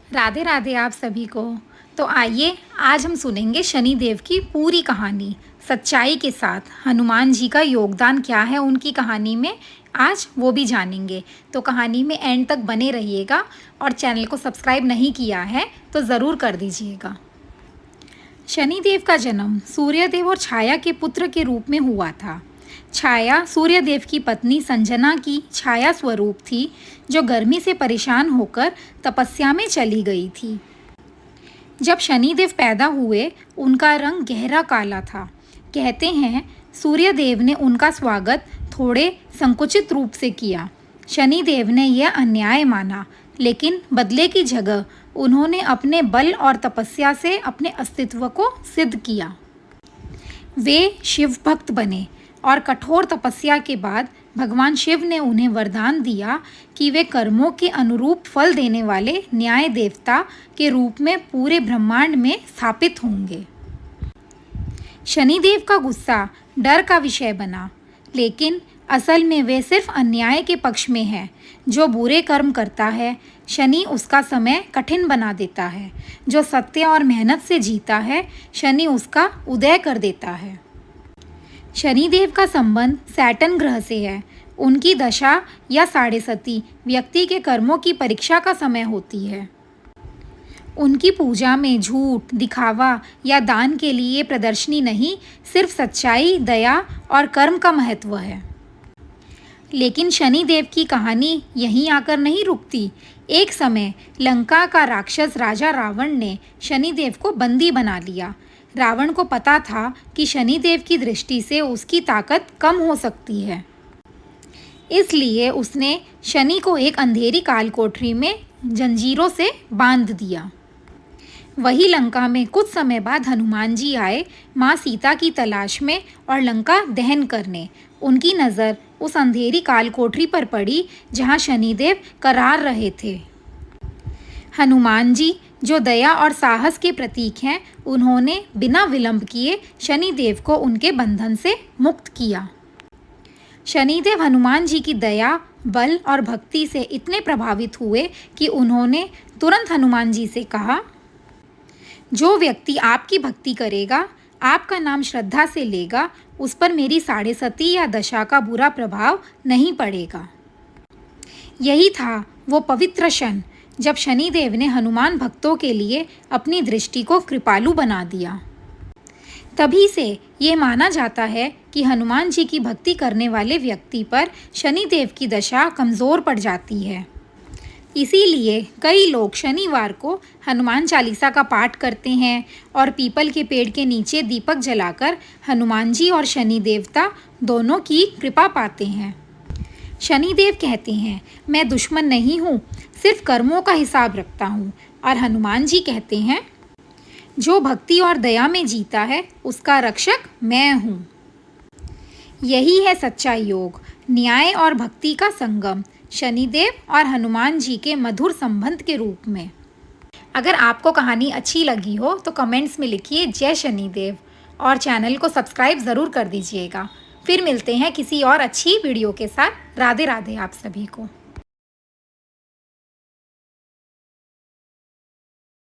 राधे राधे आप सभी को। तो आइए आज हम सुनेंगे शनिदेव की पूरी कहानी सच्चाई के साथ। हनुमान जी का योगदान क्या है उनकी कहानी में, आज वो भी जानेंगे। तो कहानी में एंड तक बने रहिएगा और चैनल को सब्सक्राइब नहीं किया है तो ज़रूर कर दीजिएगा। शनिदेव का जन्म सूर्यदेव और छाया के पुत्र के रूप में हुआ था। छाया सूर्यदेव की पत्नी संजना की छाया स्वरूप थी, जो गर्मी से परेशान होकर तपस्या में चली गई थी। जब शनिदेव पैदा हुए, उनका रंग गहरा काला था। कहते हैं सूर्यदेव ने उनका स्वागत थोड़े संकुचित रूप से किया। शनिदेव ने यह अन्याय माना, लेकिन बदले की जगह उन्होंने अपने बल और तपस्या से अपने अस्तित्व को सिद्ध किया। वे शिव भक्त बने और कठोर तपस्या के बाद भगवान शिव ने उन्हें वरदान दिया कि वे कर्मों के अनुरूप फल देने वाले न्याय देवता के रूप में पूरे ब्रह्मांड में स्थापित होंगे। शनिदेव का गुस्सा डर का विषय बना, लेकिन असल में वे सिर्फ अन्याय के पक्ष में है। जो बुरे कर्म करता है, शनि उसका समय कठिन बना देता है। जो सत्य और मेहनत से जीता है, शनि उसका उदय कर देता है। शनिदेव का संबंध सैटर्न ग्रह से है। उनकी दशा या साढ़े सती व्यक्ति के कर्मों की परीक्षा का समय होती है। उनकी पूजा में झूठ, दिखावा या दान के लिए प्रदर्शनी नहीं, सिर्फ सच्चाई, दया और कर्म का महत्व है। लेकिन शनिदेव की कहानी यहीं आकर नहीं रुकती। एक समय लंका का राक्षस राजा रावण ने शनिदेव को बंदी बना लिया। रावण को पता था कि शनिदेव की दृष्टि से उसकी ताकत कम हो सकती है, इसलिए उसने शनि को एक अंधेरी काल कोठरी में जंजीरों से बांध दिया। वही लंका में कुछ समय बाद हनुमान जी आए, माँ सीता की तलाश में और लंका दहन करने। उनकी नज़र उस अंधेरी काल कोठरी पर पड़ी जहाँ शनिदेव करार रहे थे। हनुमान जी, जो दया और साहस के प्रतीक हैं, उन्होंने बिना विलंब किए शनिदेव को उनके बंधन से मुक्त किया। शनिदेव हनुमान जी की दया, बल और भक्ति से इतने प्रभावित हुए कि उन्होंने तुरंत हनुमान जी से कहा, जो व्यक्ति आपकी भक्ति करेगा, आपका नाम श्रद्धा से लेगा, उस पर मेरी साढ़े सती या दशा का बुरा प्रभाव नहीं पड़ेगा। यही था वो पवित्र क्षण जब शनिदेव ने हनुमान भक्तों के लिए अपनी दृष्टि को कृपालु बना दिया। तभी से ये माना जाता है कि हनुमान जी की भक्ति करने वाले व्यक्ति पर शनिदेव की दशा कमज़ोर पड़ जाती है। इसीलिए कई लोग शनिवार को हनुमान चालीसा का पाठ करते हैं और पीपल के पेड़ के नीचे दीपक जलाकर हनुमान जी और शनि देवता दोनों की कृपा पाते हैं। शनिदेव कहते हैं, मैं दुश्मन नहीं हूँ, सिर्फ कर्मों का हिसाब रखता हूँ। और हनुमान जी कहते हैं, जो भक्ति और दया में जीता है, उसका रक्षक मैं हूँ। यही है सच्चा योग, न्याय और भक्ति का संगम, शनिदेव और हनुमान जी के मधुर संबंध के रूप में। अगर आपको कहानी अच्छी लगी हो तो कमेंट्स में लिखिए जय शनिदेव और चैनल को सब्सक्राइब ज़रूर कर दीजिएगा। फिर मिलते हैं किसी और अच्छी वीडियो के साथ। राधे राधे आप सभी को।